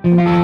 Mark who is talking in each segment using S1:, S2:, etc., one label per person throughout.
S1: Hello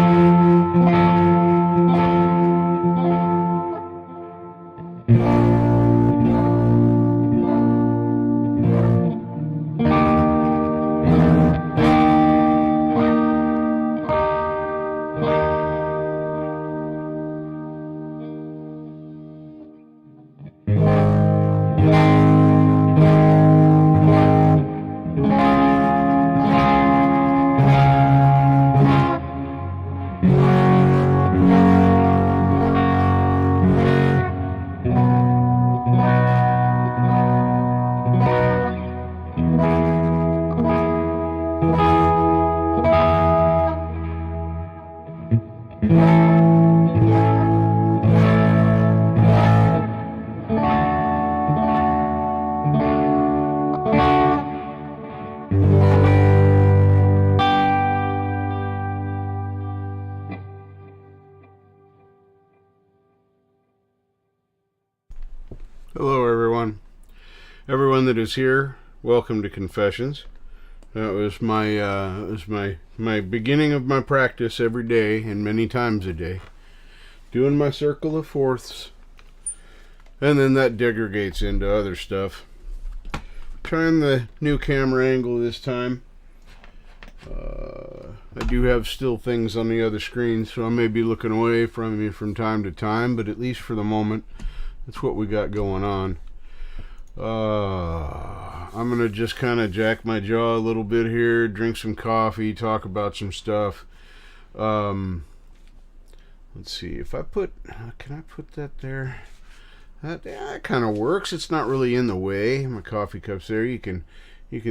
S1: everyone that is here. Welcome to Confessions. That was my beginning of my practice every day and many times a day, doing my circle of fourths, and then that degradates into other stuff. Trying the new camera angle this time. I do have still things on the other screen, so I may be looking away from you from time to time, but at least for the moment, that's what we got going on. I'm going to just kind of jack my jaw a little bit here, drink some coffee, talk about some stuff. Let's see, if I put, can I put that there? That kind of works. It's not really in the way. My coffee cup's there. You can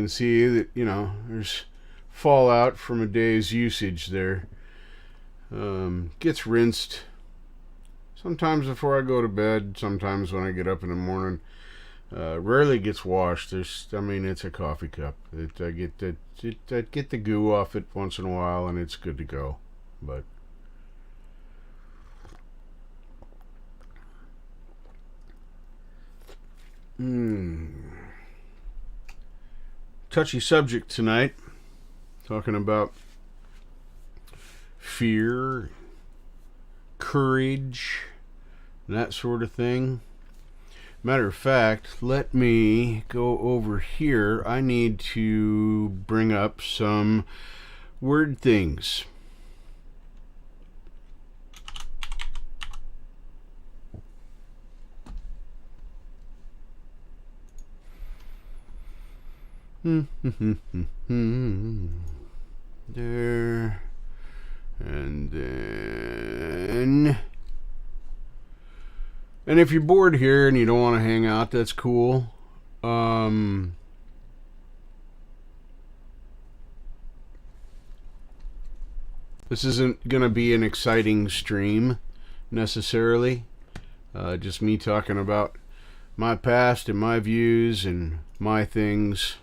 S1: see that, there's fallout from a day's usage there. Gets rinsed sometimes before I go to bed, sometimes when I get up in the morning. Rarely gets washed. It's a coffee cup. I get the goo off it once in a while, and it's good to go. But touchy subject tonight. Talking about fear, courage, and that sort of thing. Matter of fact, let me go over here. I need to bring up some word things. There. And then... And if you're bored here and you don't want to hang out, that's cool. This isn't going to be an exciting stream, necessarily. Just me talking about my past and my views and my things.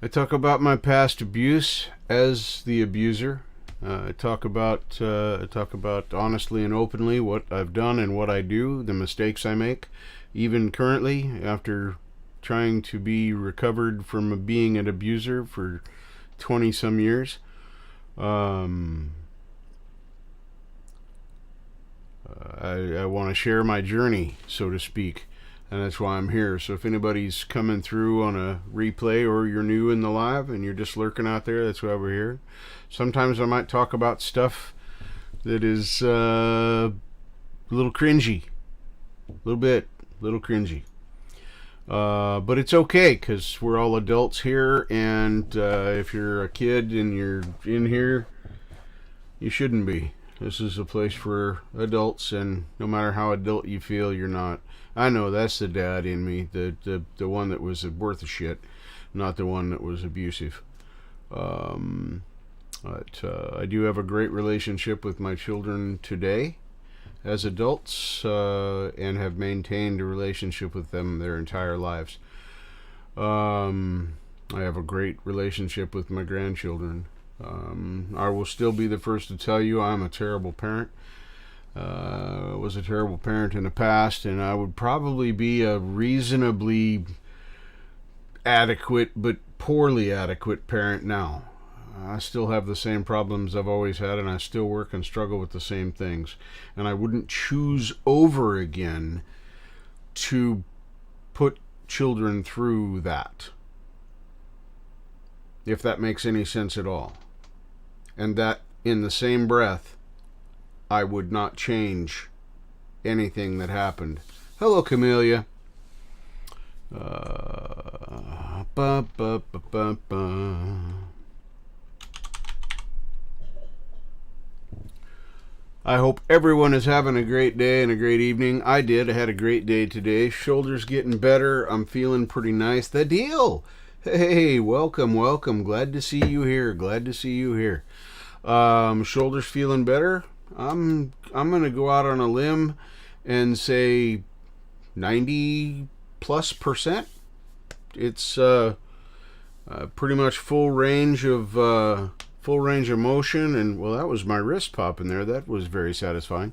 S1: I talk about my past abuse as the abuser. I talk about honestly and openly what I've done and what I do, the mistakes I make, even currently after trying to be recovered from being an abuser for 20 some years. I want to share my journey, so to speak. And that's why I'm here. So if anybody's coming through on a replay or you're new in the live and you're just lurking out there, that's why we're here. Sometimes I might talk about stuff that is a little cringy. A little cringy. But it's okay because we're all adults here. And if you're a kid and you're in here, you shouldn't be. This is a place for adults, and no matter how adult you feel, you're not. I know that's the dad in me, the one that was worth a shit, not the one that was abusive. But I do have a great relationship with my children today as adults, and have maintained a relationship with them their entire lives. I have a great relationship with my grandchildren. I will still be the first to tell you I'm a terrible parent. I was a terrible parent in the past, and I would probably be a reasonably adequate but poorly adequate parent now. I still have the same problems I've always had, and I still work and struggle with the same things. And I wouldn't choose over again to put children through that, if that makes any sense at all. And that, in the same breath, I would not change anything that happened. Hello, Camellia. Ba, ba, ba, ba, ba. I hope everyone is having a great day and a great evening. I did. I had a great day today. Shoulders getting better. I'm feeling pretty nice. The deal. Hey, welcome, welcome. Glad to see you here. Glad to see you here. Shoulders feeling better. I'm gonna go out on a limb and say 90+%. It's pretty much full range of motion, and well, that was my wrist popping there. That was very satisfying.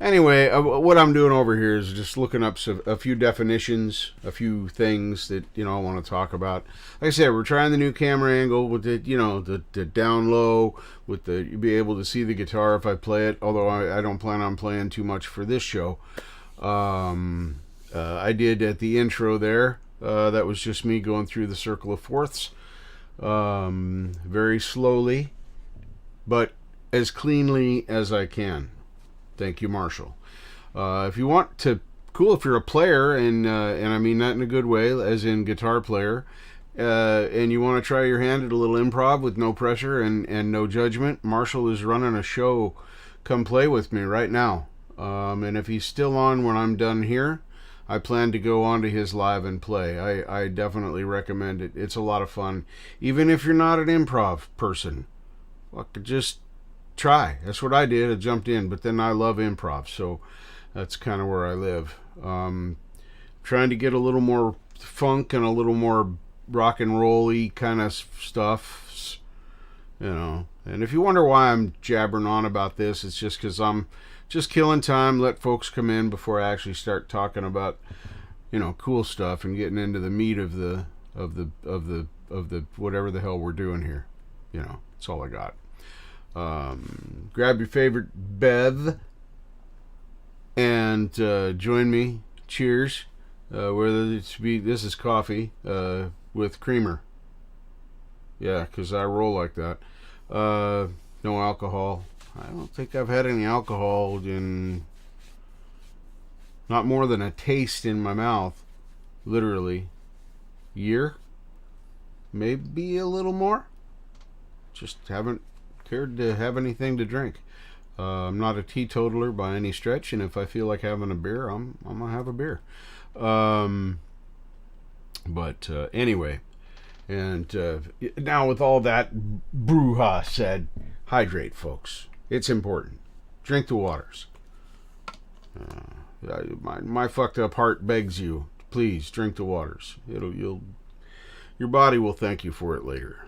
S1: Anyway, what I'm doing over here is just looking up a few definitions, a few things that I want to talk about. Like I said, we're trying the new camera angle with the the down low, with the you'll be able to see the guitar if I play it. Although I don't plan on playing too much for this show. I did at the intro there. That was just me going through the circle of fourths, very slowly, but as cleanly as I can. Thank you, Marshall. If you want to, cool, if you're a player, and I mean that in a good way, as in guitar player, and you want to try your hand at a little improv with no pressure and no judgment, Marshall is running a show. Come play with me right now. And if he's still on when I'm done here, I plan to go on to his live and play. I definitely recommend it. It's a lot of fun. Even if you're not an improv person, just try. That's what I did. I jumped in, but then I love improv, so that's kind of where I live. Trying to get a little more funk and a little more rock and roll-y kind of stuff, And if you wonder why I'm jabbering on about this, it's just because I'm just killing time, let folks come in before I actually start talking about, cool stuff and getting into the meat of the whatever the hell we're doing here. That's all I got. Grab your favorite bev and join me. Cheers. This is coffee with creamer. Yeah, because I roll like that. No alcohol. I don't think I've had any alcohol in not more than a taste in my mouth. Literally. Year? Maybe a little more. Just haven't cared to have anything to drink. I'm not a teetotaler by any stretch, and if I feel like having a beer, I'm gonna have a beer. But anyway, and now with all that brouhaha said, hydrate, folks. It's important. Drink the waters. My fucked up heart begs you, please drink the waters. Your body will thank you for it later.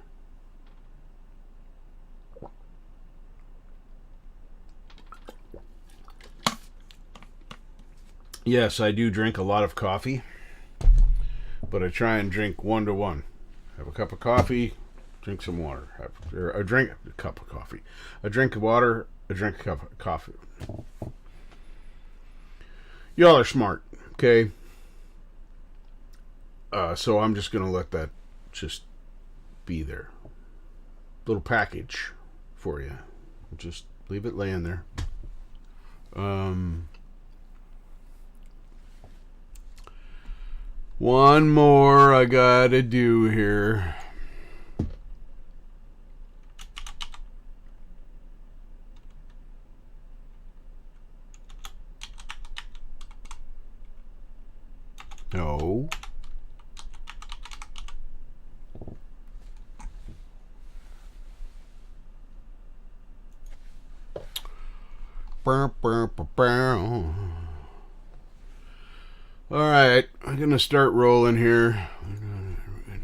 S1: Yes, I do drink a lot of coffee, but I try and drink 1 to 1. Have a cup of coffee, drink some water. Drink a cup of coffee. A drink of water, a drink a cup of coffee. Y'all are smart, okay? So I'm just going to let that just be there. Little package for you. Just leave it laying there. One more I gotta do here. No. Alright, I'm gonna start rolling here.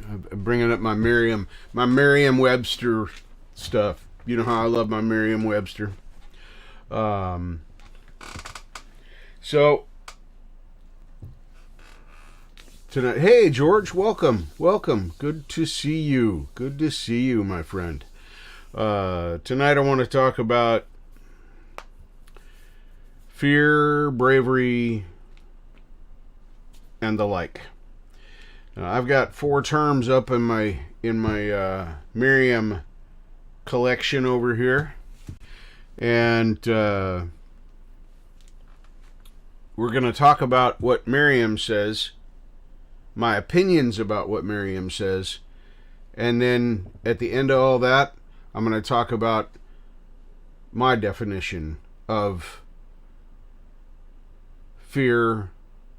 S1: I'm bringing up my Merriam-Webster stuff. You know how I love my Merriam-Webster. So tonight. Hey, George, welcome. Welcome. Good to see you. Good to see you, my friend. Tonight I want to talk about fear, bravery, and the like. I've got 4 terms up in my Merriam collection over here, and we're going to talk about what Merriam says, my opinions about what Merriam says, and then at the end of all that, I'm going to talk about my definition of fear,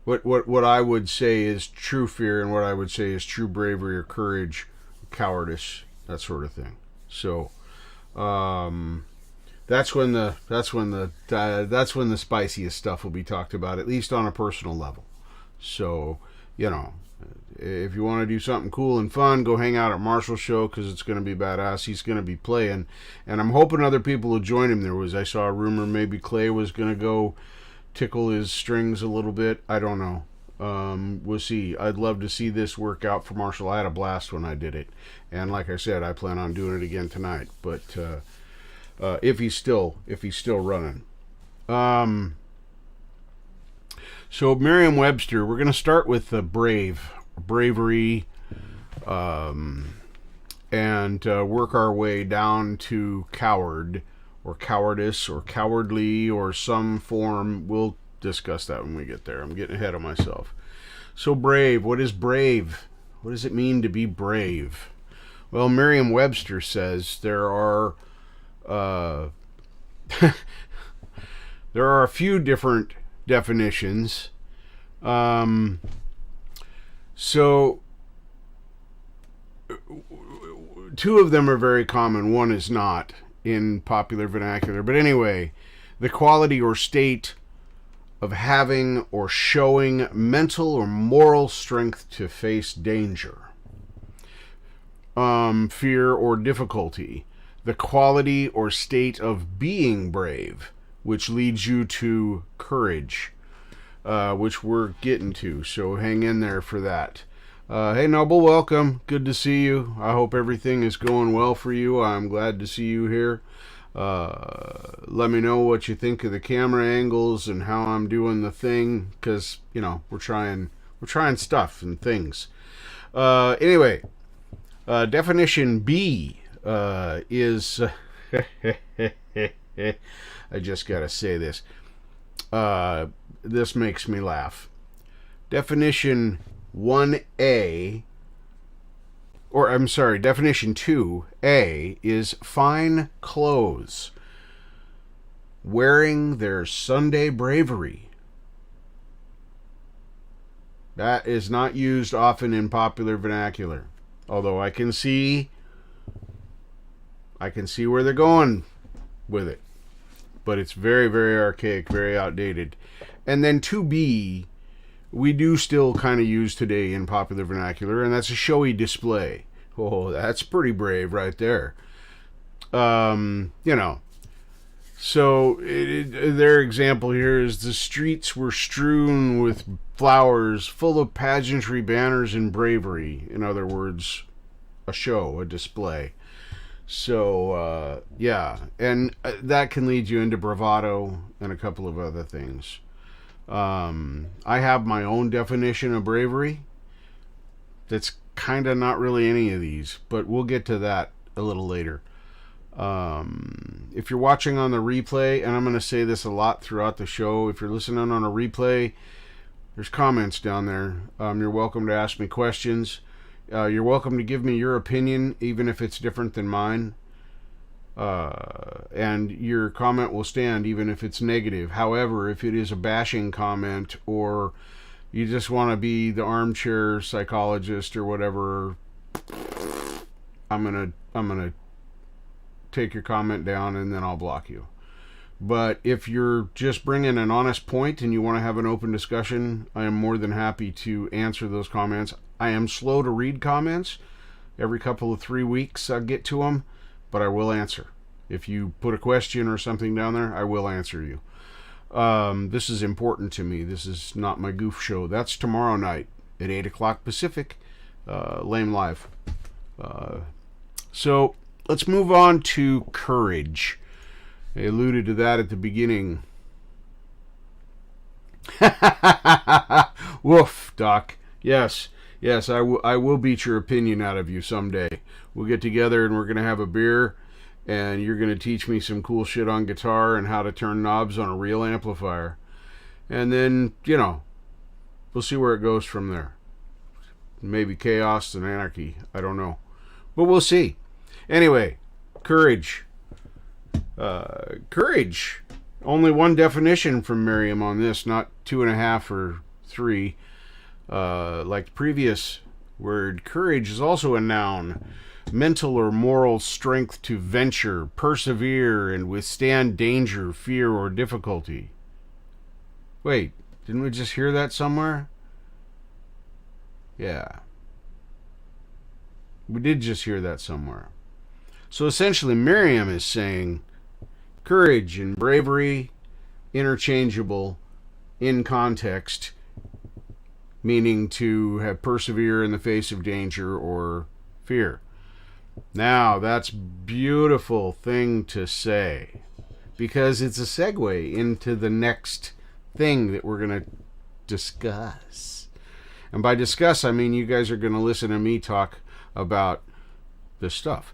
S1: what I would say is true fear, and what I would say is true bravery or courage, cowardice, that sort of thing. So that's when the spiciest stuff will be talked about, at least on a personal level. So, if you want to do something cool and fun, go hang out at Marshall's show, because it's going to be badass. He's going to be playing, and I'm hoping other people will join him. I saw a rumor maybe Clay was going to go tickle his strings a little bit. I don't know. We'll see. I'd love to see this work out for Marshall. I had a blast when I did it, and like I said, I plan on doing it again tonight. But if he's still running. So Merriam-Webster, we're going to start with the bravery, and work our way down to coward, or cowardice, or cowardly, or some form. We'll discuss that when we get there. I'm getting ahead of myself. So brave. What is brave? What does it mean to be brave? Well, Merriam-Webster says there are there are a few different definitions. So 2 of them are very common. 1 is not in popular vernacular. But anyway, the quality or state of having or showing mental or moral strength to face danger. Fear or difficulty. The quality or state of being brave, which leads you to courage, which we're getting to. So hang in there for that. Hey, Noble, welcome. Good to see you. I hope everything is going well for you. I'm glad to see you here. Let me know what you think of the camera angles and how I'm doing the thing, because we're trying stuff and things. Anyway, definition B is I just gotta say this. This makes me laugh. Definition 1A, or I'm sorry, definition 2A is fine clothes, wearing their Sunday bravery. That is not used often in popular vernacular, although I can see where they're going with it. But it's very, very archaic, very outdated. And then 2B, we do still kind of use today in popular vernacular, and that's a showy display. Oh, that's pretty brave right there. So their example here is the streets were strewn with flowers, full of pageantry, banners, and bravery. In other words, a show, a display. So, and that can lead you into bravado and a couple of other things. I have my own definition of bravery that's kind of not really any of these, but we'll get to that a little later. If you're watching on the replay, and I'm going to say this a lot throughout the show, if you're listening on a replay, there's comments down there. You're welcome to ask me questions. You're welcome to give me your opinion, even if it's different than mine. And your comment will stand, even if it's negative. However, if it is a bashing comment, or you just want to be the armchair psychologist or whatever, I'm gonna take your comment down, and then I'll block you. But if you're just bringing an honest point and you want to have an open discussion, I am more than happy to answer those comments. I am slow to read comments. Every couple of 3 weeks I'll get to them, but I will answer. If you put a question or something down there, I will answer you. This is important to me. This is not my goof show. That's tomorrow night. at 8 o'clock Pacific. Lame Live. So let's move on to courage. I alluded to that at the beginning. Woof, Doc. Yes, I will beat your opinion out of you someday. We'll get together and we're going to have a beer, and you're going to teach me some cool shit on guitar and how to turn knobs on a real amplifier. And then, we'll see where it goes from there. Maybe chaos and anarchy. I don't know. But we'll see. Anyway, courage. Courage. Only one definition from Merriam on this, not 2.5 or 3. Like the previous word, courage is also a noun. Mental or moral strength to venture, persevere, and withstand danger, fear, or difficulty. Wait, didn't we just hear that somewhere? Yeah. We did just hear that somewhere. So essentially, Merriam is saying courage and bravery, interchangeable in context, meaning to have persevere in the face of danger or fear. Now, that's a beautiful thing to say, because it's a segue into the next thing that we're going to discuss. And by discuss, I mean you guys are going to listen to me talk about this stuff.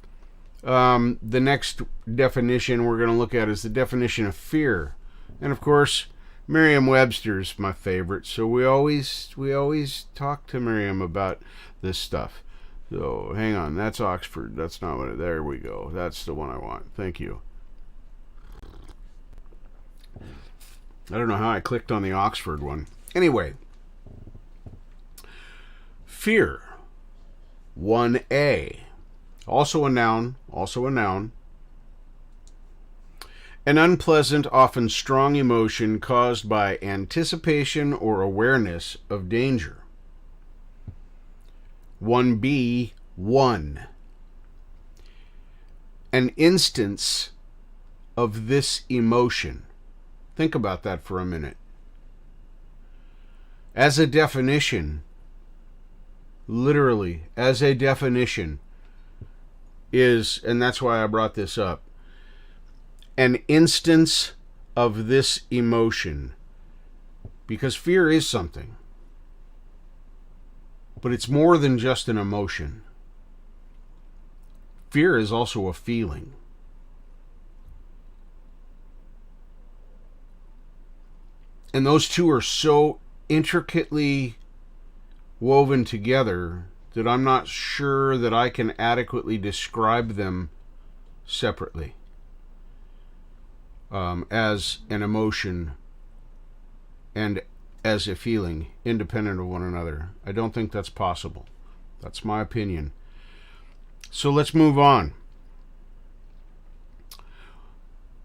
S1: The next definition we're going to look at is the definition of fear. And of course, Merriam-Webster's my favorite, so we always talk to Merriam about this stuff. So hang on, that's Oxford. That's not what there we go. That's the one I want. Thank you. I don't know how I clicked on the Oxford one. Anyway, fear. 1A. Also a noun. An unpleasant, often strong emotion caused by anticipation or awareness of danger. 1B, 1. An instance of this emotion. Think about that for a minute. As a definition, literally, as a definition, is, and that's why I brought this up, an instance of this emotion. Because fear is something. But it's more than just an emotion. Fear is also a feeling. And those two are so intricately woven together that I'm not sure that I can adequately describe them separately as an emotion and as a feeling, independent of one another. I don't think that's possible. That's my opinion. So let's move on.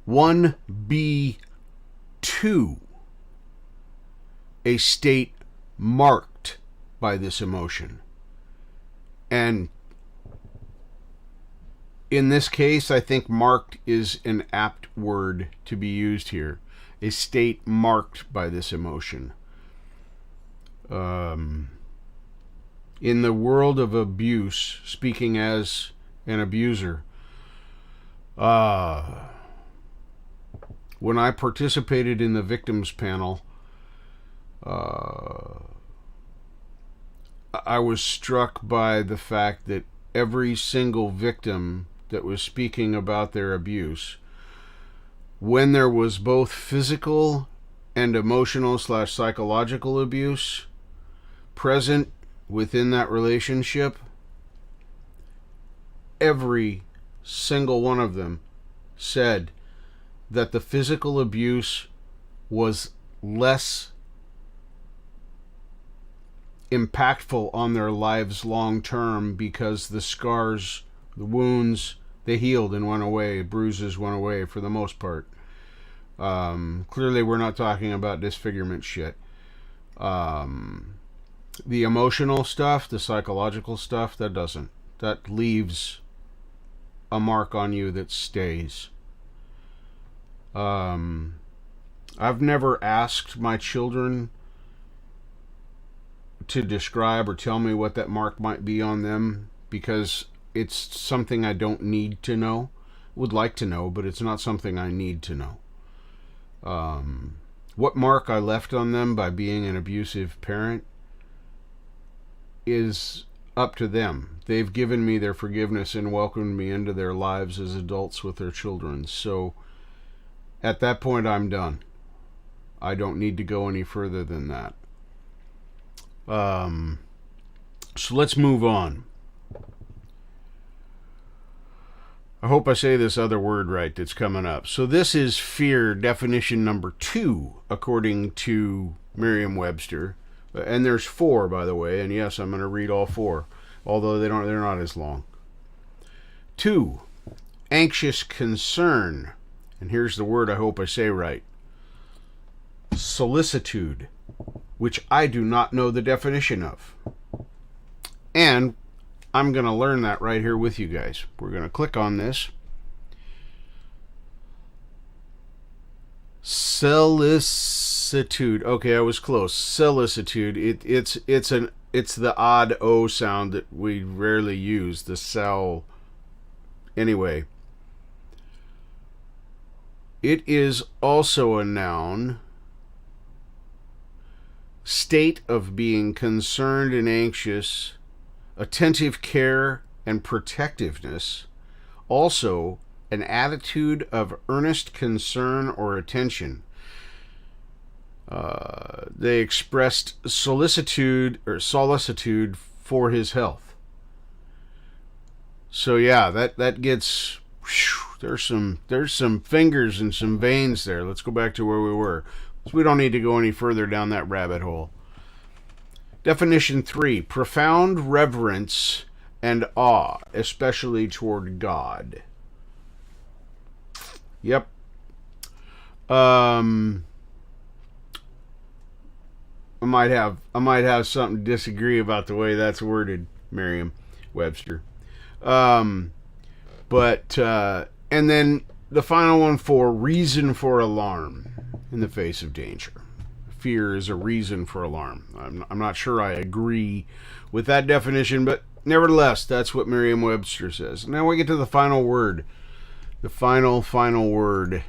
S1: 1B2. A state marked by this emotion. And in this case, I think marked is an apt word to be used here. A state marked by this emotion. In the world of abuse, speaking as an abuser, when I participated in the victims panel, I was struck by the fact that every single victim that was speaking about their abuse, when there was both physical and emotional / psychological abuse present within that relationship, every single one of them said that the physical abuse was less impactful on their lives long term because the scars, the wounds, they healed and went away. Bruises went away for the most part. Clearly we're not talking about disfigurement shit. The emotional stuff, the psychological stuff, that doesn't. That leaves a mark on you that stays. I've never asked my children to describe or tell me what that mark might be on them, because it's something I don't need to know. Would like to know, but it's not something I need to know. What mark I left on them by being an abusive parent is up to them. They've given me their forgiveness and welcomed me into their lives as adults with their children. So at that point, I'm done. I don't need to go any further than that. So let's move on. I hope I say this other word right that's coming up. So this is fear, definition number 2, according to Merriam-Webster. And there's 4, by the way. And yes, I'm going to read all 4, although they're not as long. 2, anxious concern. And here's the word I hope I say right. Solicitude, which I do not know the definition of. And I'm going to learn that right here with you guys. We're going to click on this. Solicitude. Okay, I was close. Solicitude. It's the odd O sound that we rarely use. The cell. Anyway. It is also a noun. State of being concerned and anxious, attentive care and protectiveness, also an attitude of earnest concern or attention. They expressed solicitude for his health. So yeah, that gets, there's some fingers and some veins there. Let's go back to where we were. So we don't need to go any further down that rabbit hole. Definition 3, profound reverence and awe, especially toward God. Yep. I might have something to disagree about the way that's worded, Merriam-Webster. And then the final one, for reason for alarm in the face of danger. Fear is a reason for alarm. I'm not sure I agree with that definition, but nevertheless, that's what Merriam-Webster says. Now we get to the final word. The final word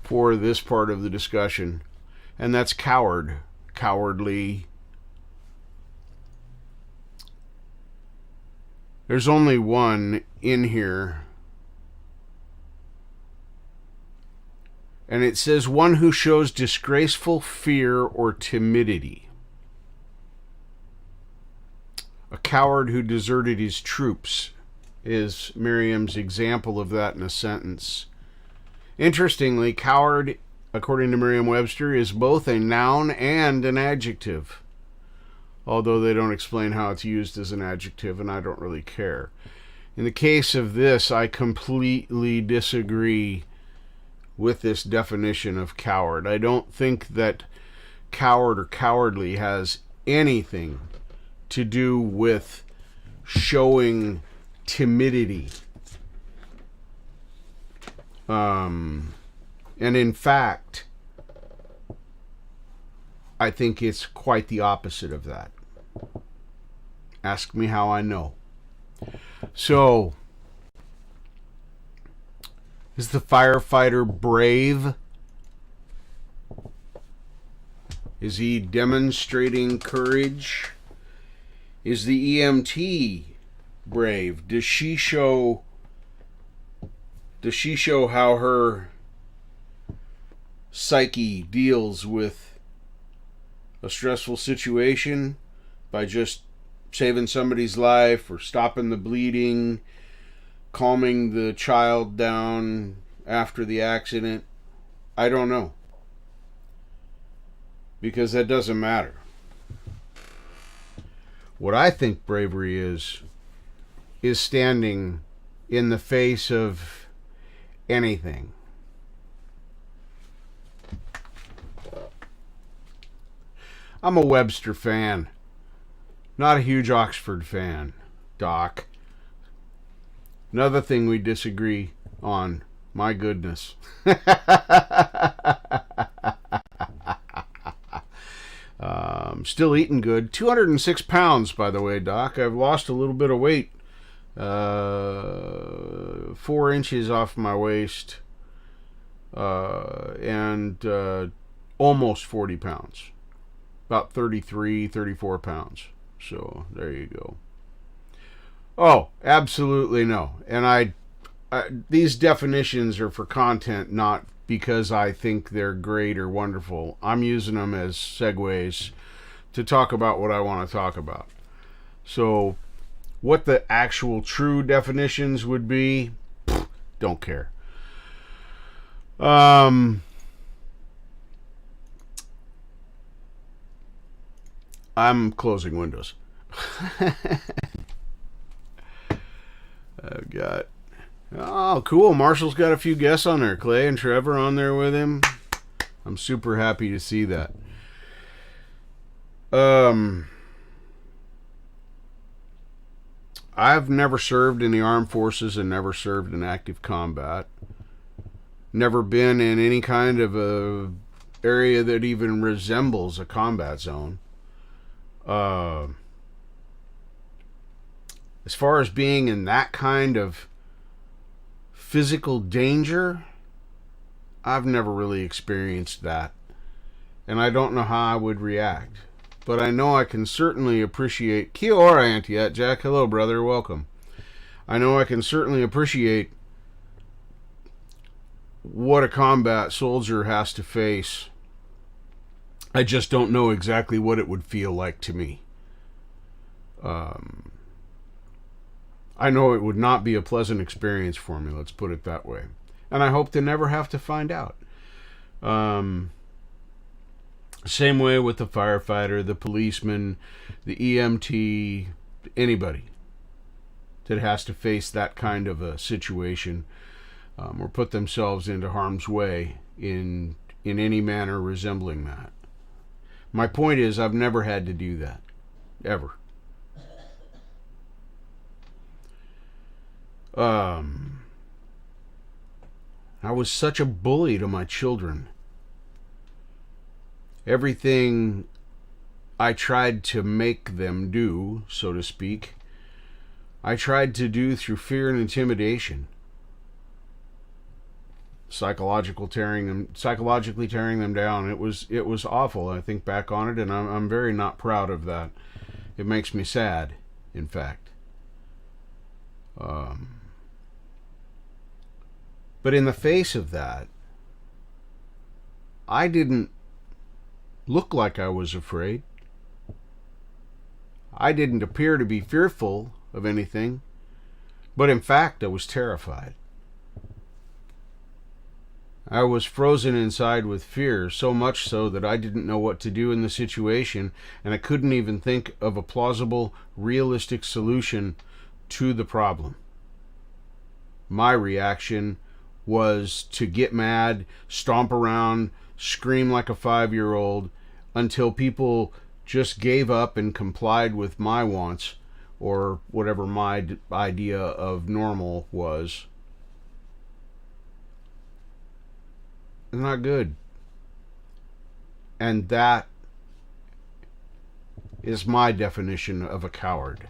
S1: for this part of the discussion, and that's coward, cowardly. There's only one in here, and it says one who shows disgraceful fear or timidity. A coward who deserted his troops is Merriam's example of that in a sentence. Interestingly, coward, according to Merriam-Webster, is both a noun and an adjective, although they don't explain how it's used as an adjective, and I don't really care. In the case of this, I completely disagree with this definition of coward. I don't think that coward or cowardly has anything to do with showing timidity. And in fact, I think it's quite the opposite of that. Ask me how I know. So, is the firefighter brave? Is he demonstrating courage? Is the EMT brave? Does she show how her psyche deals with a stressful situation by just saving somebody's life or stopping the bleeding, calming the child down after the accident? I don't know, because that doesn't matter. What I think bravery is standing in the face of anything. I'm a Webster fan, not a huge Oxford fan, Doc. Another thing we disagree on. My goodness. Still eating good. 206 pounds, by the way, Doc. I've lost a little bit of weight. 4 inches off my waist. And almost 40 pounds. About 33, 34 pounds. So, there you go. Oh, absolutely no. And I these definitions are for content, not because I think they're great or wonderful. I'm using them as segues to talk about what I want to talk about. So, what the actual true definitions would be, don't care. I'm closing windows. I've got... Oh, cool. Marshall's got a few guests on there. Clay and Trevor on there with him. I'm super happy to see that. I've never served in the armed forces and never served in active combat. Never been in any kind of a area that even resembles a combat zone. As far as being in that kind of physical danger, I've never really experienced that. And I don't know how I would react. But I know I can certainly appreciate... Kia ora, Auntie Jack. Hello, brother. Welcome. I know I can certainly appreciate what a combat soldier has to face. I just don't know exactly what it would feel like to me. I know it would not be a pleasant experience for me, let's put it that way. And I hope to never have to find out. Same way with the firefighter, the policeman, the EMT, anybody that has to face that kind of a situation or put themselves into harm's way in any manner resembling that. My point is, I've never had to do that. Ever. I was such a bully to my children. Everything I tried to make them do, so to speak, I tried to do through fear and intimidation. Psychologically tearing them down. It was awful. I think back on it, and I'm very not proud of that. It makes me sad, in fact. But in the face of that, I didn't look like I was afraid. I didn't appear to be fearful of anything, but in fact, I was terrified. I was frozen inside with fear, so much so that I didn't know what to do in the situation, and I couldn't even think of a plausible, realistic solution to the problem. My reaction was to get mad, stomp around, scream like a 5-year-old until people just gave up and complied with my wants or whatever my idea of normal was. It's not good. And that is my definition of a coward.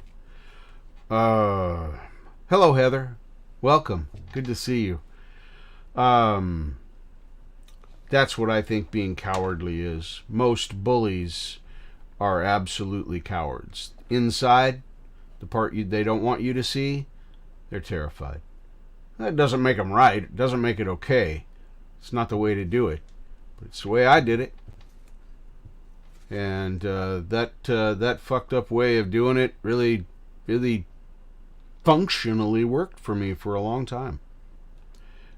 S1: Hello, Heather. Welcome. Good to see you. That's what I think being cowardly is. Most bullies are absolutely cowards. Inside, the part they don't want you to see, they're terrified. That doesn't make them right. It doesn't make it okay. It's not the way to do it. But it's the way I did it. And that fucked up way of doing it really, really functionally worked for me for a long time.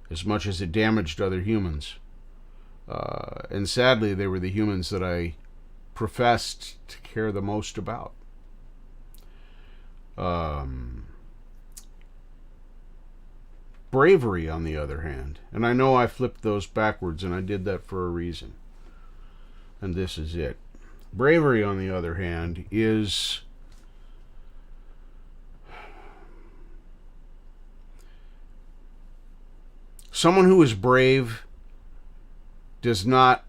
S1: As much as it damaged other humans. And sadly, they were the humans that I professed to care the most about. Bravery, on the other hand, and I know I flipped those backwards, and I did that for a reason. And this is it. Bravery, on the other hand, is someone who is brave does not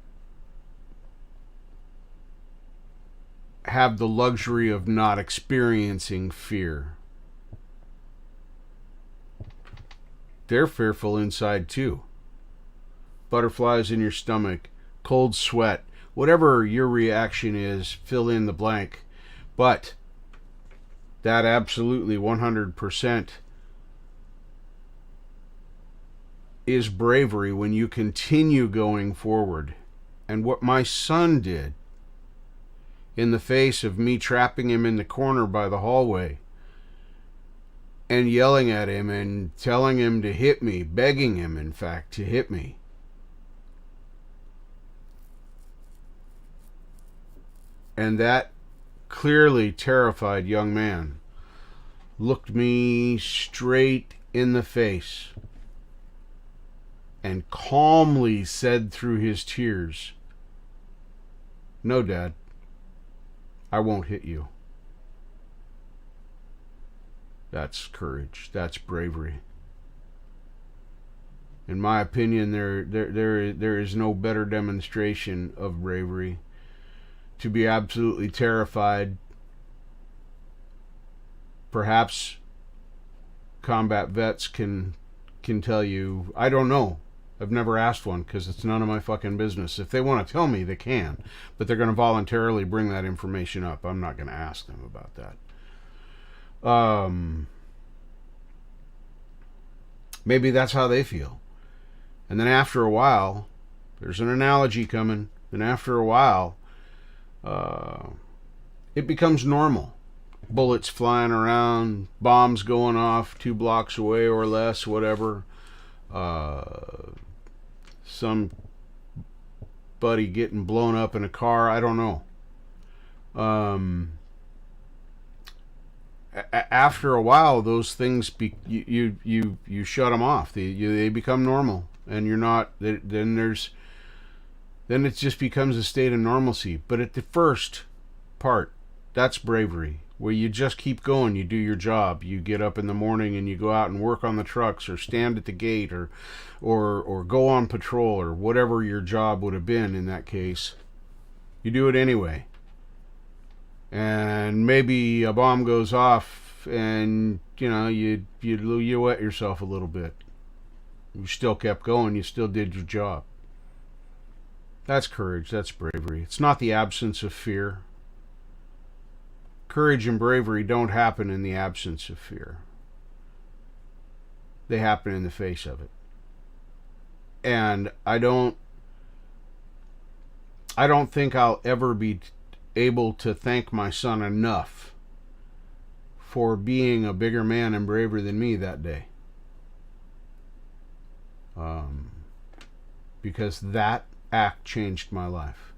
S1: have the luxury of not experiencing fear. They're fearful inside too. Butterflies in your stomach, cold sweat, whatever your reaction is, fill in the blank. But that absolutely 100% is bravery when you continue going forward. And what my son did, in the face of me trapping him in the corner by the hallway and yelling at him and telling him to hit me, begging him, in fact, to hit me, and that clearly terrified young man looked me straight in the face and calmly said through his tears, "No, Dad, I won't hit you." That's courage. That's bravery. In my opinion, there is no better demonstration of bravery. To be absolutely terrified. Perhaps combat vets can tell you. I don't know. I've never asked one because it's none of my fucking business. If they want to tell me, they can. But they're going to voluntarily bring that information up. I'm not going to ask them about that. Maybe that's how they feel. And then after a while, there's an analogy coming. Then after a while, it becomes normal. Bullets flying around, bombs going off 2 blocks away or less, whatever. Somebody getting blown up in a car. I don't know. After a while, those things you shut them off. They become normal, and you're not. Then it just becomes a state of normalcy. But at the first part, that's bravery, where you just keep going. You do your job. You get up in the morning and you go out and work on the trucks, or stand at the gate, or go on patrol, or whatever your job would have been in that case. You do it anyway. And maybe a bomb goes off, and you wet yourself a little bit. You still kept going. You still did your job. That's courage. That's bravery. It's not the absence of fear. Courage and bravery don't happen in the absence of fear. They happen in the face of it. And I don't think I'll ever be able to thank my son enough for being a bigger man and braver than me that day. Because that act changed my life.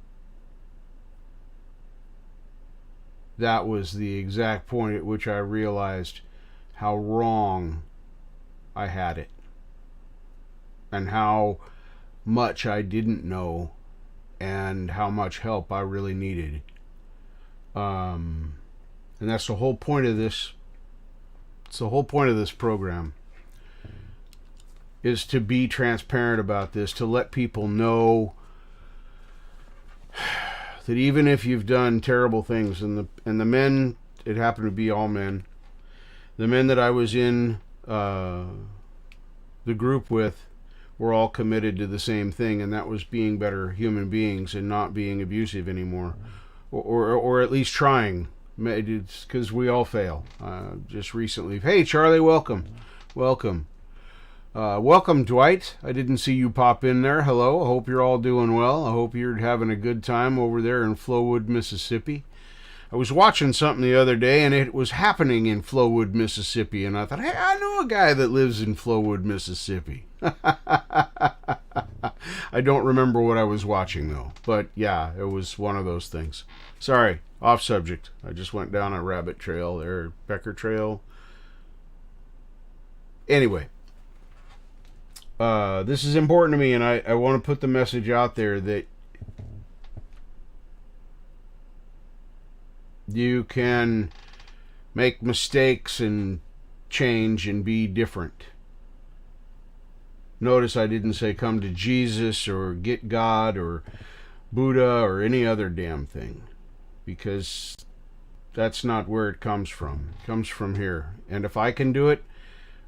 S1: That was the exact point at which I realized how wrong I had it, and how much I didn't know, and how much help I really needed. And that's the whole point of this. It's the whole point of this program, is to be transparent about this, to let people know that even if you've done terrible things, and the men, it happened to be all men, the men that I was in the group with were all committed to the same thing, and that was being better human beings and not being abusive anymore, or at least trying, because we all fail. Just recently, hey Charlie, welcome. Welcome, Dwight. I didn't see you pop in there. Hello. I hope you're all doing well. I hope you're having a good time over there in Flowood, Mississippi. I was watching something the other day, and it was happening in Flowood, Mississippi, and I thought, hey, I know a guy that lives in Flowood, Mississippi. I don't remember what I was watching, though. But, yeah, it was one of those things. Sorry, off subject. I just went down a rabbit trail there, Becker Trail. Anyway. This is important to me, and I want to put the message out there that you can make mistakes and change and be different. Notice I didn't say come to Jesus or get God or Buddha or any other damn thing, because That's not where it comes from. It comes from here. And if I can do it,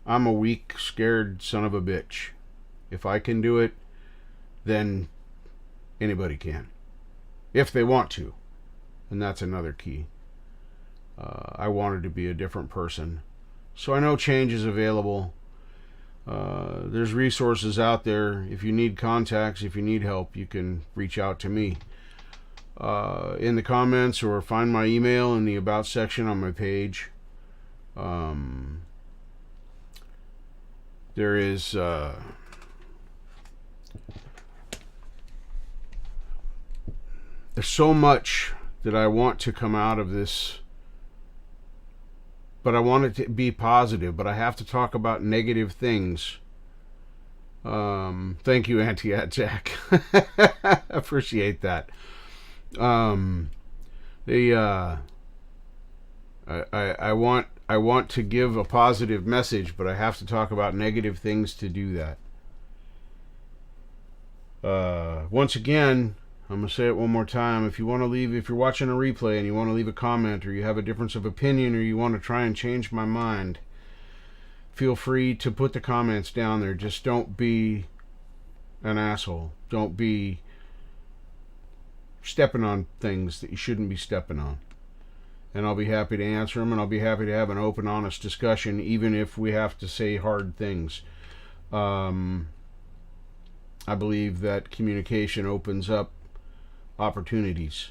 S1: I'm a weak, scared son of a bitch. If I can do it, then anybody can. If they want to. And that's another key. I wanted to be a different person. So I know change is available. There's resources out there. If you need contacts, if you need help, you can reach out to me in the comments, or find my email in the About section on my page. There is there's so much that I want to come out of this, but I want it to be positive, but I have to talk about negative things. Thank you, Jack. Appreciate that. I want to give a positive message, but I have to talk about negative things to do that. Once again, I'm going to say it one more time. If you're watching a replay and you want to leave a comment, or you have a difference of opinion, or you want to try and change my mind, feel free to put the comments down there. Just don't be an asshole. Don't be stepping on things that you shouldn't be stepping on. And I'll be happy to answer them, and I'll be happy to have an open, honest discussion, even if we have to say hard things. I believe that communication opens up opportunities.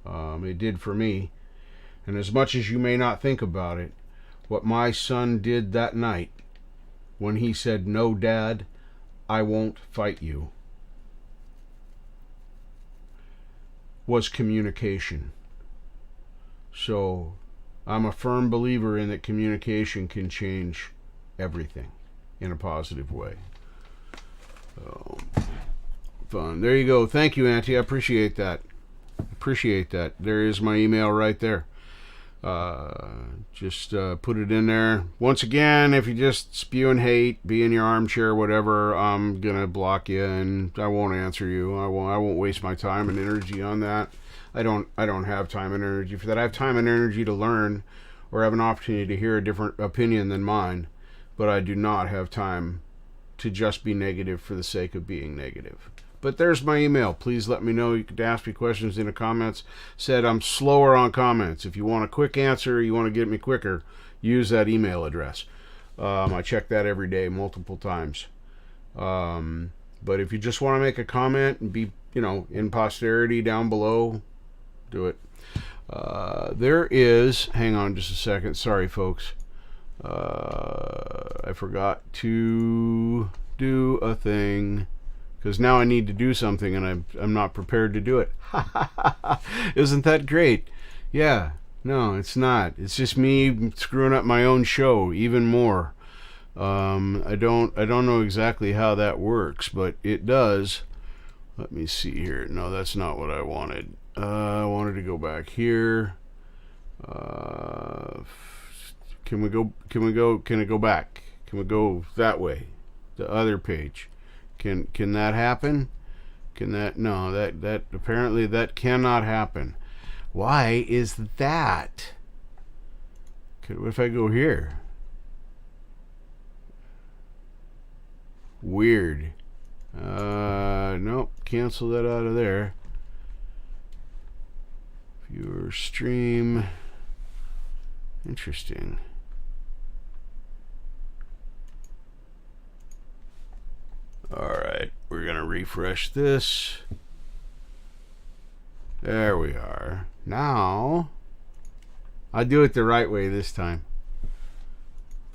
S1: It did for me. And as much as you may not think about it, what my son did that night when he said, "No, Dad, I won't fight you," was communication. So I'm a firm believer in that communication can change everything in a positive way. So, fun. There you go. Thank you, Auntie. I appreciate that. There is my email right there. Just put it in there. Once again, if you just spewing hate, be in your armchair, whatever, I'm gonna block you and I won't answer you. I won't waste my time and energy on that. I don't have time and energy for that. I have time and energy to learn or have an opportunity to hear a different opinion than mine, but I do not have time to just be negative for the sake of being negative. But there's my email. Please let me know. You can ask me questions in the comments. Said I'm slower on comments. If you want a quick answer, you want to get me quicker, use that email address. I check that every day, multiple times. But if you just want to make a comment and be, in posterity down below, do it. There is, hang on just a second. Sorry, folks. I forgot to do a thing, because now I need to do something and I'm not prepared to do it. Isn't that great? Yeah. No, it's not. It's just me screwing up my own show even more. I don't know exactly how that works, but it does. Let me see here. No, that's not what I wanted. I wanted to go back here. Can it go back? Can we go that way? The other page. Can that happen? No, that apparently that cannot happen. Why is that? What if I go here? Weird. Nope, cancel that out of there. Viewer stream. Interesting. Alright, we're going to refresh this. There we are. Now, I'll do it the right way this time.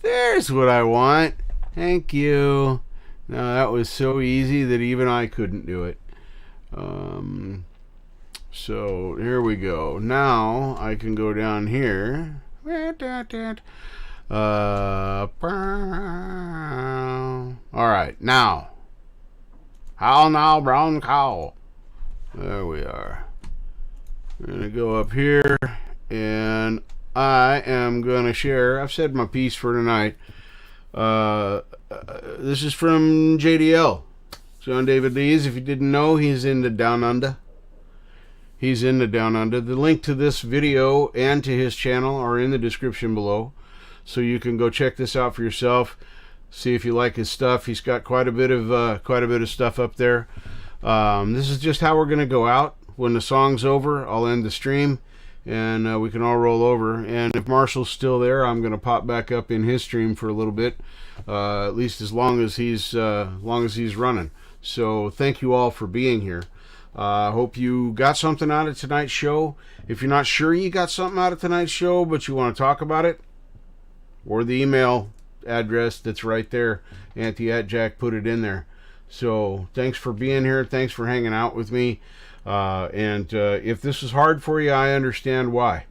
S1: There's what I want. Thank you. Now, that was so easy that even I couldn't do it. So, here we go. Now, I can go down here. Alright, now. How now, brown cow? There we are. We're going to go up here, and I am going to share. I've said my piece for tonight. This is from JDL. John David Lees. If you didn't know, he's in the Down Under. He's in the Down Under. The link to this video and to his channel are in the description below, so you can go check this out for yourself. See if you like his stuff. He's got quite a bit of stuff up there. This is just how we're gonna go out. When the song's over, I'll end the stream, and we can all roll over. And if Marshall's still there, I'm gonna pop back up in his stream for a little bit, at least as long as he's running. So thank you all for being here. Hope you got something out of tonight's show. If you're not sure you got something out of tonight's show, but you want to talk about it, or the email address that's right there, Auntie@Jack put it in there. So thanks for being here. Thanks for hanging out with me. And if this is hard for you, I understand why.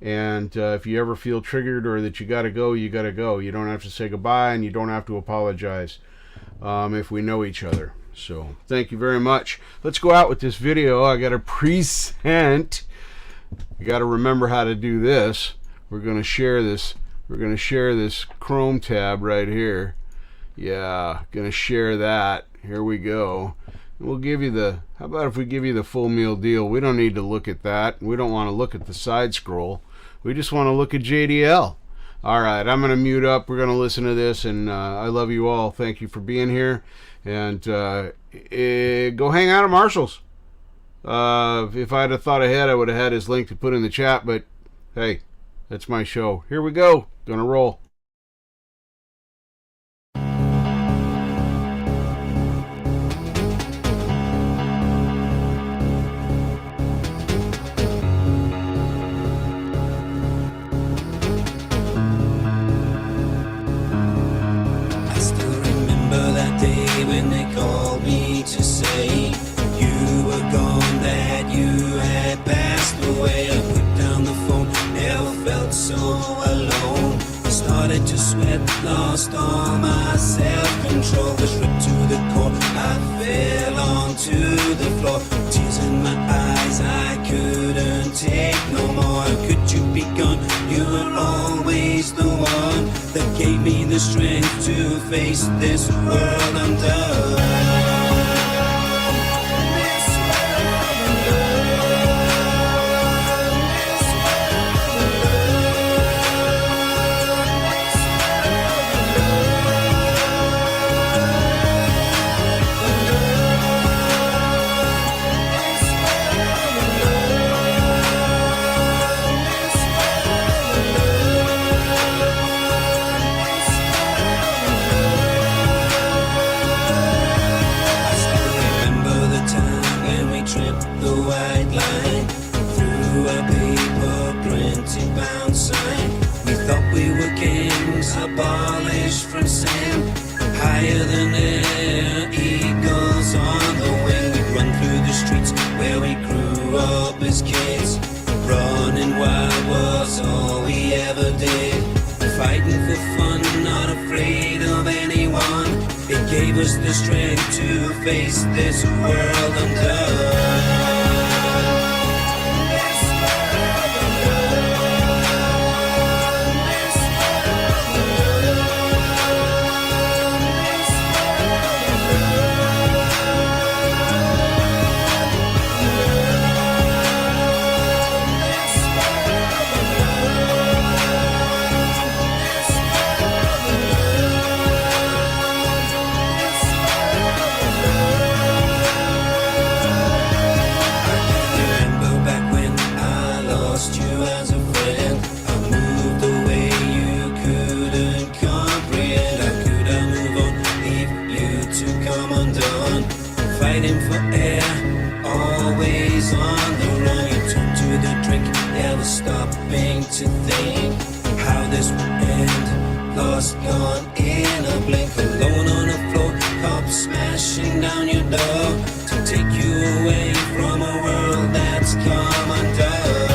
S1: And if you ever feel triggered or that you gotta go, you gotta go. You don't have to say goodbye, and you don't have to apologize if we know each other. So thank you very much. Let's go out with this video. I got a present. You got to remember how to do this. We're going to share this. We're going to share this Chrome tab right here. Yeah, going to share that. Here we go. We'll give you the, how about if we give you the full meal deal? We don't need to look at that. We don't want to look at the side scroll. We just want to look at JDL. All right, I'm going to mute up. We're going to listen to this, and I love you all. Thank you for being here. And go hang out at Marshall's. If I'd have thought ahead, I would have had his link to put in the chat, but hey, that's my show. Here we go. Gonna roll.
S2: When they called me to say you were gone, that you had passed away, I put down the phone, never felt so alone. I started to sweat, lost all my self-control, was ripped to the core, I fell onto the floor, tears in my eyes, I couldn't take no more. How could you be gone? You were always the one that gave me the strength to face this world undone. Abolished from sin, higher than air, eagles on the wing. We run through the streets where we grew up as kids. Running wild was all we ever did. Fighting for fun, not afraid of anyone. It gave us the strength to face this world undone. Fighting for air, always on the run. You turn to the drink, never stopping to think how this would end. Lost, gone in a blink, alone on the floor, cops smashing down your door to take you away from a world that's come undone.